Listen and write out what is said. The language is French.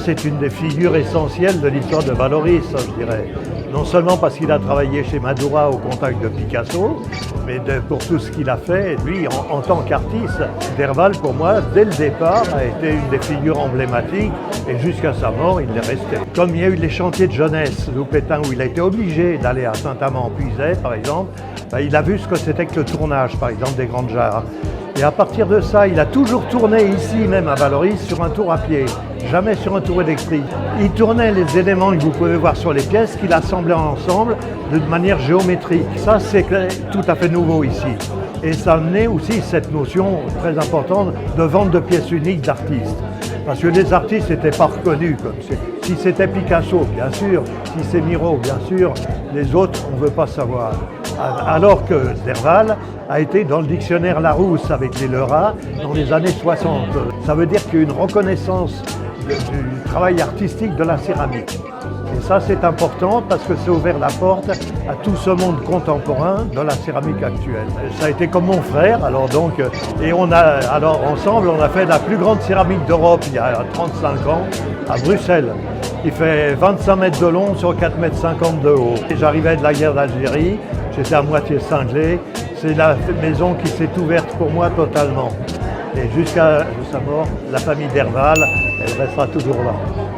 c'est une des figures essentielles de l'histoire de Vallauris, je dirais. Non seulement parce qu'il a travaillé chez Madura au contact de Picasso, mais pour tout ce qu'il a fait, lui, en tant qu'artiste, Derval, pour moi, dès le départ, a été une des figures emblématiques, et jusqu'à sa mort, il l'est resté. Comme il y a eu les chantiers de jeunesse, Loupétain, où il a été obligé d'aller à Saint-Amand-en-Puisaye, par exemple, il a vu ce que c'était que le tournage, par exemple, des Grandes Jarres. Et à partir de ça, il a toujours tourné ici, même à Vallauris, sur un tour à pied, jamais sur un tour électrique. Il tournait les éléments que vous pouvez voir sur les pièces, qu'il assemblait ensemble de manière géométrique. Ça, c'est tout à fait nouveau ici. Et ça amenait aussi cette notion très importante de vente de pièces uniques d'artistes. Parce que les artistes n'étaient pas reconnus. Si c'était Picasso, bien sûr. Si c'est Miro, bien sûr. Les autres, on ne veut pas savoir. Alors que Derval a été dans le dictionnaire Larousse avec les Leurats dans les années 60. Ça veut dire qu'il y a une reconnaissance du travail artistique de la céramique. Et ça, c'est important parce que c'est ouvert la porte à tout ce monde contemporain de la céramique actuelle. Ça a été comme mon frère, et ensemble, on a fait la plus grande céramique d'Europe il y a 35 ans à Bruxelles. Il fait 25 mètres de long sur 4,50 mètres de haut. J'arrivais de la guerre d'Algérie, j'étais à moitié cinglé. C'est la maison qui s'est ouverte pour moi totalement. Et jusqu'à sa mort, la famille Derval, elle restera toujours là.